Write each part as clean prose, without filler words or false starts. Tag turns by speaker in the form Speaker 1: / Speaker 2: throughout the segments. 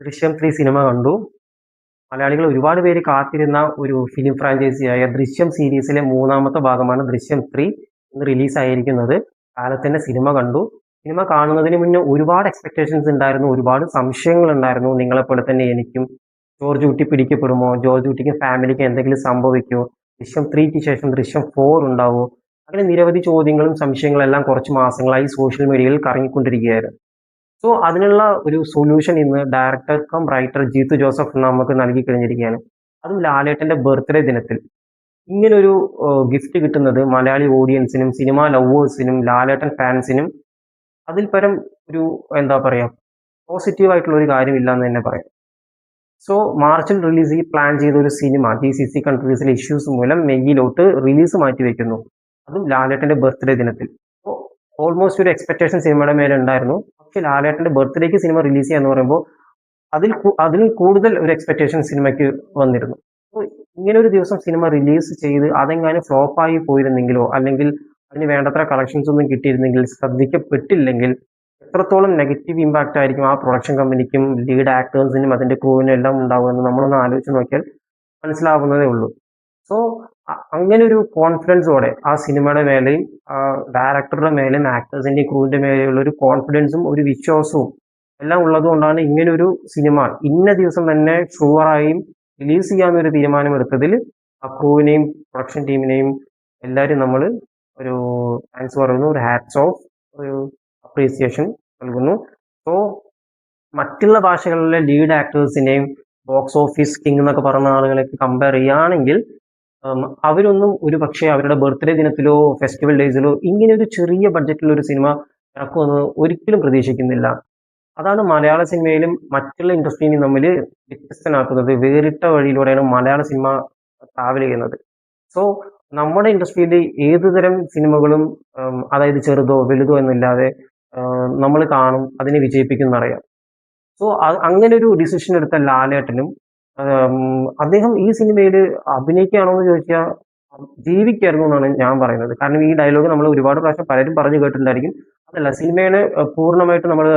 Speaker 1: ദൃശ്യം 3 സിനിമ കണ്ടു. മലയാളികൾ ഒരുപാട് പേര് കാത്തിരുന്ന ഒരു ഫിലിം ഫ്രാഞ്ചൈസിയായ ദൃശ്യം സീരീസിലെ മൂന്നാമത്തെ ഭാഗമാണ് ദൃശ്യം 3 ഇന്ന് റിലീസായിരിക്കുന്നത്. കാലത്തന്നെ സിനിമ കണ്ടു. സിനിമ കാണുന്നതിന് മുന്നേ ഒരുപാട് എക്സ്പെക്ടേഷൻസ് ഉണ്ടായിരുന്നു. ഒരുപാട് സംശയങ്ങൾ ഉണ്ടായിരുന്നു. നിങ്ങളെപ്പോലെ തന്നെ എനിക്കും. ജോർജ് കുട്ടി പിടിക്കപ്പെടുമോ? ജോർജ് കുട്ടിക്കും ഫാമിലിക്കും എന്തെങ്കിലും സംഭവിക്കുമോ? ദൃശ്യം 3ക്ക് ശേഷം ദൃശ്യം 4 ഉണ്ടാവുമോ? അങ്ങനെ നിരവധി ചോദ്യങ്ങളും സംശയങ്ങളെല്ലാം കുറച്ച് മാസങ്ങളായി സോഷ്യൽ മീഡിയയിൽ കറങ്ങിക്കൊണ്ടിരിക്കുകയായിരുന്നു. സോ അതിനുള്ള ഒരു സൊല്യൂഷൻ ഇന്ന് director come writer Jeethu Joseph നമുക്ക് നൽകി കഴിഞ്ഞിരിക്കുകയാണ്. അതും ലാലേട്ടന്റെ ബർത്ത്ഡേ ദിനത്തിൽ. ഇങ്ങനൊരു ഗിഫ്റ്റ് കിട്ടുന്നത് മലയാളി ഓഡിയൻസിനും സിനിമാ ലവേഴ്സിനും ലാലേട്ടൻ ഫാൻസിനും അതിൽ പരം ഒരു എന്താ പറയാ പോസിറ്റീവ് ആയിട്ടുള്ള ഒരു കാര്യമില്ല എന്ന് തന്നെ പറയാം. സോ മാർച്ചിൽ റിലീസ് പ്ലാൻ ചെയ്ത ഒരു സിനിമ GCC കൺട്രീസിലെ ഇഷ്യൂസ് മൂലം മെയ്യിലോട്ട് റിലീസ് മാറ്റി വെക്കുന്നു. അതും ലാലേട്ടന്റെ ബർത്ത്ഡേ ദിനത്തിൽ. അപ്പോൾ ഓൾമോസ്റ്റ് ഒരു എക്സ്പെക്ടേഷൻ സിനിമയുടെ മേലെ ഉണ്ടായിരുന്നു. പക്ഷെ ലാലേട്ടന്റെ ബർത്ത്ഡേക്ക് സിനിമ റിലീസ് ചെയ്യാന്ന് പറയുമ്പോൾ അതിൽ കൂടുതൽ ഒരു എക്സ്പെക്ടേഷൻ സിനിമയ്ക്ക് വന്നിരുന്നു. അപ്പോൾ ഇങ്ങനെ ഒരു ദിവസം സിനിമ റിലീസ് ചെയ്ത് അതെങ്ങാനും ഫ്ലോപ്പായി പോയിരുന്നെങ്കിലോ അല്ലെങ്കിൽ അതിന് വേണ്ടത്ര കളക്ഷൻസ് ഒന്നും കിട്ടിയിരുന്നെങ്കിൽ ശ്രദ്ധിക്കപ്പെട്ടില്ലെങ്കിൽ എത്രത്തോളം നെഗറ്റീവ് ഇമ്പാക്റ്റ് ആയിരിക്കും ആ പ്രൊഡക്ഷൻ കമ്പനിക്കും ലീഡ് ആക്ടേഴ്സിനും അതിന്റെ ക്രൂവിനും എല്ലാം ഉണ്ടാവുമെന്ന് നമ്മളൊന്ന് ആലോചിച്ച് നോക്കിയാൽ മനസ്സിലാവുന്നതേ ഉള്ളൂ. സോ അങ്ങനെ ഒരു കോൺഫിഡൻസോടെ ആ സിനിമയുടെ മേലെയും ഡയറക്ടറുടെ മേലെയും ആക്ടേഴ്സിന്റെയും ക്രൂവിന്റെ മേലെയുള്ള ഒരു കോൺഫിഡൻസും ഒരു വിശ്വാസവും എല്ലാം ഉള്ളതുകൊണ്ടാണ് ഇങ്ങനെ ഒരു സിനിമ ഇന്ന ദിവസം തന്നെ ഷുവറായും റിലീസ് ചെയ്യാന്നൊരു തീരുമാനമെടുത്തതിൽ ആ ക്രൂവിനെയും പ്രൊഡക്ഷൻ ടീമിനെയും എല്ലാവരും നമ്മൾ ഒരു താങ്ക്സ് പറയുന്നു, ഒരു ഹാറ്റ്സ് ഓഫ്, ഒരു അപ്രീസിയേഷൻ നൽകുന്നു. സോ മറ്റുള്ള ഭാഷകളിലെ ലീഡ് ആക്ടേഴ്സിനെയും ബോക്സ് ഓഫീസ് കിങ് എന്നൊക്കെ പറഞ്ഞ ആളുകളൊക്കെ കമ്പയർ ചെയ്യുകയാണെങ്കിൽ അവരൊന്നും ഒരു പക്ഷേ അവരുടെ ബർത്ത്ഡേ ദിനത്തിലോ ഫെസ്റ്റിവൽ ഡേയ്സിലോ ഇങ്ങനെ ഒരു ചെറിയ ബഡ്ജറ്റിലുള്ള ഒരു സിനിമ ഇറക്കുമെന്ന് ഒരിക്കലും പ്രതീക്ഷിക്കുന്നില്ല. അതാണ് മലയാള സിനിമയിലും മറ്റുള്ള ഇൻഡസ്ട്രിയിലും തമ്മിൽ വ്യത്യസ്തനാക്കുന്നത്. വേറിട്ട വഴിയിലൂടെയാണ് മലയാള സിനിമ ട്രാവൽ ചെയ്യുന്നത്. സോ നമ്മുടെ ഇൻഡസ്ട്രിയിൽ ഏതുതരം സിനിമകളും അതായത് ചെറുതോ വലുതോ എന്നില്ലാതെ നമ്മൾ കാണും, അതിനെ വിജയിപ്പിക്കുന്നറിയാം. സോ അങ്ങനെ ഒരു ഡിസിഷൻ എടുത്ത ലാലേട്ടനും അദ്ദേഹം ഈ സിനിമയിൽ അഭിനയിക്കുകയാണോ എന്ന് ചോദിച്ചാൽ ജീവിക്കായിരുന്നു എന്നാണ് ഞാൻ പറയുന്നത്. കാരണം ഈ ഡയലോഗ് നമ്മൾ ഒരുപാട് പ്രാവശ്യം പലരും പറഞ്ഞു കേട്ടിട്ടുണ്ടായിരിക്കും. അതല്ല, സിനിമയുടെ പൂർണ്ണമായിട്ട് നമ്മൾ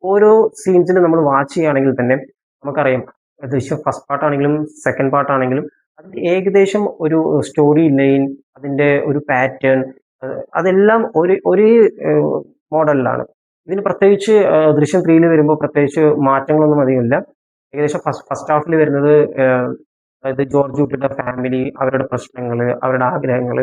Speaker 1: ഓരോ സീൻസിലും നമ്മൾ വാച്ച് ചെയ്യുകയാണെങ്കിൽ തന്നെ നമുക്കറിയാം ദൃശ്യം ഫസ്റ്റ് പാർട്ടാണെങ്കിലും സെക്കൻഡ് പാർട്ടാണെങ്കിലും അതിൽ ഏകദേശം ഒരു സ്റ്റോറി ലൈൻ, അതിന്റെ ഒരു പാറ്റേൺ, അതെല്ലാം ഒരേ മോഡലിലാണ്. ഇതിന് പ്രത്യേകിച്ച് ദൃശ്യം 3 വരുമ്പോൾ പ്രത്യേകിച്ച് മാറ്റങ്ങളൊന്നും അധികമില്ല. ഏകദേശം ഫസ്റ്റ് ഹാഫിൽ വരുന്നത് അതായത് ജോർജ് കുട്ടിയുടെ ഫാമിലി, അവരുടെ പ്രശ്നങ്ങൾ, അവരുടെ ആഗ്രഹങ്ങൾ,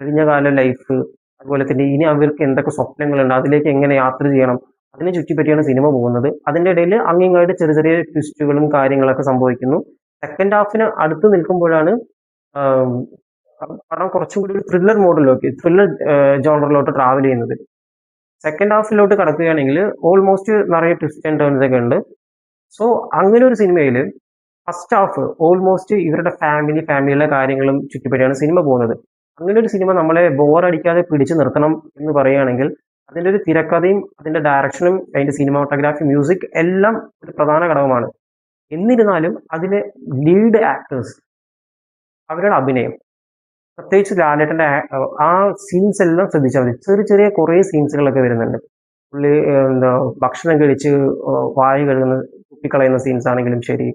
Speaker 1: കഴിഞ്ഞ കാല ലൈഫ്, അതുപോലെ തന്നെ ഇനി അവർക്ക് എന്തൊക്കെ സ്വപ്നങ്ങളുണ്ട്, അതിലേക്ക് എങ്ങനെ യാത്ര ചെയ്യണം, അതിനെ ചുറ്റിപ്പറ്റിയാണ് സിനിമ പോകുന്നത്. അതിന്റെ ഇടയിൽ അങ്ങിങ്ങായിട്ട് ചെറിയ ചെറിയ ട്വിസ്റ്റുകളും കാര്യങ്ങളൊക്കെ സംഭവിക്കുന്നു. സെക്കൻഡ് ഹാഫിന് അടുത്ത് നിൽക്കുമ്പോഴാണ് പടം കുറച്ചും കൂടി ഒരു ത്രില്ലർ ജോണറിലോട്ട് ട്രാവൽ ചെയ്യുന്നത്. സെക്കൻഡ് ഹാഫിലോട്ട് കടക്കുകയാണെങ്കിൽ ഓൾമോസ്റ്റ് നിറയെ ട്വിസ്റ്റ് ആൻഡ് ടേൺസ് ഒക്കെ ഉണ്ട്. സോ അങ്ങനെ ഒരു സിനിമയിൽ ഫസ്റ്റ് ഹാഫ് ഓൾമോസ്റ്റ് ഇവരുടെ ഫാമിലിയുടെ കാര്യങ്ങളും ചുറ്റിപ്പറ്റിയാണ് സിനിമ പോകുന്നത്. അങ്ങനെ ഒരു സിനിമ നമ്മളെ ബോറടിക്കാതെ പിടിച്ചു നിർത്തണം എന്ന് പറയുകയാണെങ്കിൽ അതിന്റെ ഒരു തിരക്കഥയും അതിന്റെ ഡയറക്ഷനും അതിന്റെ സിനിമാറ്റോഗ്രാഫി, മ്യൂസിക് എല്ലാം ഒരു പ്രധാന ഘടകമാണ്. എന്നിരുന്നാലും അതിലെ ലീഡ് ആക്ടേഴ്സ്, അവരുടെ അഭിനയം, പ്രത്യേകിച്ച് ലാലേട്ടന്റെ ആ സീൻസ് എല്ലാം ശ്രദ്ധിച്ചാൽ മതി. ചെറിയ ചെറിയ കുറേ സീൻസുകളൊക്കെ വരുന്നുണ്ട്. പുള്ളി എന്താ ഭക്ഷണം കഴിച്ച് വായു കഴുകുന്ന കുട്ടിക്കളയുന്ന സീൻസ് ആണെങ്കിലും ശരി,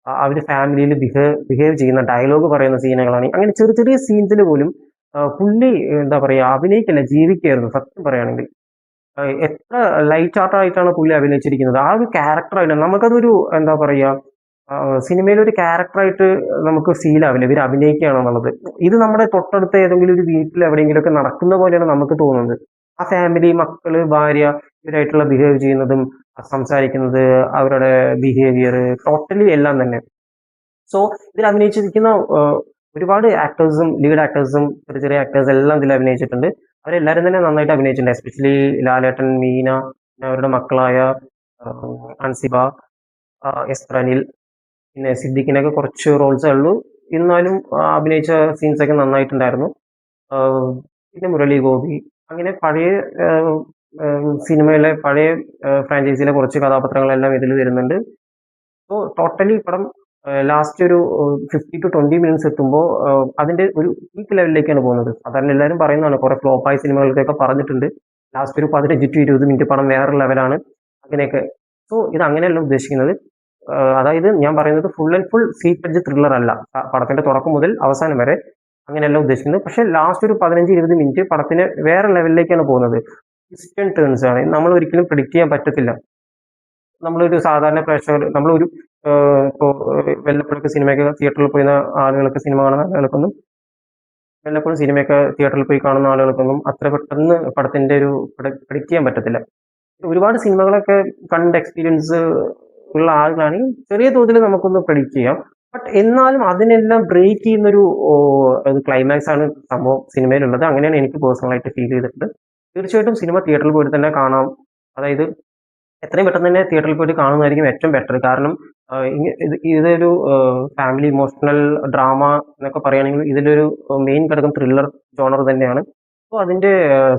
Speaker 1: അവർ ഫാമിലിയിൽ ബിഹേവ് ചെയ്യുന്ന ഡയലോഗ് പറയുന്ന സീനുകളാണെങ്കിൽ അങ്ങനെ ചെറിയ ചെറിയ സീൻസിൽ പോലും പുള്ളി എന്താ പറയുക അഭിനയിക്കല്ല, ജീവിക്കുകയായിരുന്നു സത്യം പറയുകയാണെങ്കിൽ. എത്ര ലൈറ്റ് ആയിട്ടാണ് പുള്ളി അഭിനയിച്ചിരിക്കുന്നത്. ആ ഒരു ക്യാരക്ടറായിട്ട് നമുക്കതൊരു എന്താ പറയുക സിനിമയിൽ ഒരു ക്യാരക്ടറായിട്ട് നമുക്ക് ഫീൽ ആവില്ല ഇവർ അഭിനയിക്കുകയാണെന്നുള്ളത്. ഇത് നമ്മുടെ തൊട്ടടുത്ത ഏതെങ്കിലും ഒരു വീട്ടിൽ എവിടെയെങ്കിലുമൊക്കെ നടക്കുന്ന പോലെയാണ് നമുക്ക് തോന്നുന്നത്. ആ ഫാമിലി, മക്കള്, ഭാര്യ ഇവരായിട്ടുള്ള ബിഹേവ് ചെയ്യുന്നതും സംസാരിക്കുന്നത്, അവരുടെ ബിഹേവിയർ ടോട്ടലി എല്ലാം തന്നെ. സോ ഇതിൽ അഭിനയിച്ചിരിക്കുന്ന ഒരുപാട് ആക്ടേഴ്സും ലീഡ് ആക്ടേഴ്സും ചെറിയ ചെറിയ ആക്ടേഴ്സ് എല്ലാം ഇതിൽ അഭിനയിച്ചിട്ടുണ്ട്. അവരെല്ലാവരും തന്നെ നന്നായിട്ട് അഭിനയിച്ചിട്ടുണ്ട്. എസ്പെഷ്യലി ലാലേട്ടൻ, മീന, പിന്നെ അവരുടെ മക്കളായ അൻസിബ, എസ്തർ അനിൽ, പിന്നെ സിദ്ദിഖിനൊക്കെ കുറച്ച് റോൾസേ ഉള്ളൂ. എന്നാലും അഭിനയിച്ച സീൻസ് ഒക്കെ നന്നായിട്ടുണ്ടായിരുന്നു. പിന്നെ മുരളി ഗോപി, അങ്ങനെ പഴയ സിനിമയിലെ പഴയ ഫ്രാഞ്ചൈസിയിലെ കുറച്ച് കഥാപാത്രങ്ങളെല്ലാം ഇതിൽ വരുന്നുണ്ട്. സോ ടോട്ടലി പടം ലാസ്റ്റ് ഒരു 50 to 20 മിനിറ്റ്സ് എത്തുമ്പോൾ അതിന്റെ ഒരു പീക്ക് ലെവലിലേക്കാണ് പോകുന്നത്. സാധാരണ എല്ലാവരും പറയുന്നതാണ്, കുറെ ഫ്ലോപ്പായ സിനിമകൾക്കൊക്കെ പറഞ്ഞിട്ടുണ്ട് ലാസ്റ്റ് ഒരു 15 to 20 മിനിറ്റ് പടം വേറെ ലെവലാണ് അങ്ങനെയൊക്കെ. സോ ഇത് അങ്ങനെയല്ല ഉദ്ദേശിക്കുന്നത്. അതായത് ഞാൻ പറയുന്നത് full and full seat edge thriller അല്ല. പടത്തിന്റെ തുടക്കം മുതൽ അവസാനം വരെ അങ്ങനെയല്ല ഉദ്ദേശിക്കുന്നത്. പക്ഷെ ലാസ്റ്റ് ഒരു 15-20 മിനിറ്റ് പടത്തിന് വേറെ ലെവലിലേക്കാണ് പോകുന്നത്. ട്വിസ്റ്റ് ആൻഡ് ടേൺസ് ആണ്. നമ്മൾ ഒരിക്കലും പ്രിഡിക്റ്റ് ചെയ്യാൻ പറ്റത്തില്ല. നമ്മളൊരു സാധാരണ പ്രേക്ഷകർ നമ്മളൊരു ഇപ്പോൾ വല്ലപ്പോഴൊക്കെ സിനിമയൊക്കെ തിയേറ്ററിൽ പോയി ആളുകൾക്ക്, സിനിമ കാണുന്ന ആളുകൾക്കൊന്നും, വല്ലപ്പോഴും സിനിമയൊക്കെ തിയേറ്ററിൽ പോയി കാണുന്ന ആളുകൾക്കൊന്നും അത്ര പെട്ടെന്ന് പടത്തിന്റെ ഒരു പ്രിഡിക്റ്റ് ചെയ്യാൻ പറ്റത്തില്ല. ഒരുപാട് സിനിമകളൊക്കെ കണ്ട് എക്സ്പീരിയൻസ് ഉള്ള ആളുകളാണെങ്കിൽ ചെറിയ തോതിൽ നമുക്കൊന്ന് പ്രെഡിക്റ്റ് ചെയ്യാം. ബട്ട് എന്നാലും അതിനെല്ലാം ബ്രേക്ക് ചെയ്യുന്നൊരു ക്ലൈമാക്സ് ആണ് സംഭവം സിനിമയിലുള്ളത്. അങ്ങനെയാണ് എനിക്ക് പേഴ്സണലായിട്ട് ഫീൽ ചെയ്തിട്ടുണ്ട്. തീർച്ചയായിട്ടും സിനിമ തിയേറ്ററിൽ പോയിട്ട് തന്നെ കാണാം. അതായത് എത്രയും പെട്ടെന്ന് തന്നെ തിയേറ്ററിൽ പോയിട്ട് കാണുന്നതായിരിക്കും ഏറ്റവും ബെറ്റർ. കാരണം ഇതൊരു ഫാമിലി ഇമോഷണൽ ഡ്രാമ എന്നൊക്കെ പറയുകയാണെങ്കിൽ ഇതിലൊരു മെയിൻ ഘടകം ത്രില്ലർ ജോണർ തന്നെയാണ്. അപ്പോൾ അതിന്റെ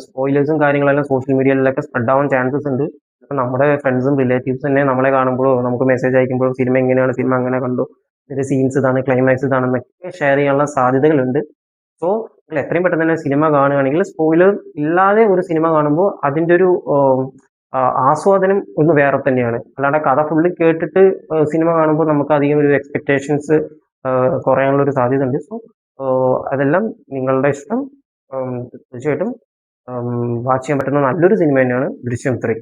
Speaker 1: സ്പോയിലേഴ്സും കാര്യങ്ങളെല്ലാം സോഷ്യൽ മീഡിയയിലൊക്കെ സ്പ്രെഡ് ആവാൻ ചാൻസസ് ഉണ്ട്. ഇപ്പം നമ്മുടെ ഫ്രണ്ട്സും റിലേറ്റീവ്സും തന്നെ നമ്മളെ കാണുമ്പോഴോ നമുക്ക് മെസ്സേജ് അയക്കുമ്പോഴോ സിനിമ എങ്ങനെയാണ്, സിനിമ അങ്ങനെ കണ്ടു, ഇതിന്റെ സീൻസ് ഇതാണ്, ക്ലൈമാക്സ് ഇതാണെന്നൊക്കെ ഷെയർ ചെയ്യാനുള്ള സാധ്യതകളുണ്ട്. സോ നിങ്ങൾ എത്രയും പെട്ടെന്ന് തന്നെ സിനിമ കാണുകയാണെങ്കിൽ സ്പോയിലർ ഇല്ലാതെ ഒരു സിനിമ കാണുമ്പോൾ അതിന്റെ ഒരു ആസ്വാദനം ഒന്ന് വേറെ തന്നെയാണ്. അല്ലാണ്ട് കഥ ഫുള്ള് കേട്ടിട്ട് സിനിമ കാണുമ്പോൾ നമുക്ക് അധികം ഒരു എക്സ്പെക്ടേഷൻസ് കുറയാനുള്ള ഒരു സാധ്യത ഉണ്ട്. സോ അതെല്ലാം നിങ്ങളുടെ ഇഷ്ടം. തീർച്ചയായിട്ടും വാച്ച് ചെയ്യാൻ പറ്റുന്ന നല്ലൊരു സിനിമ തന്നെയാണ് ദൃശ്യം 3.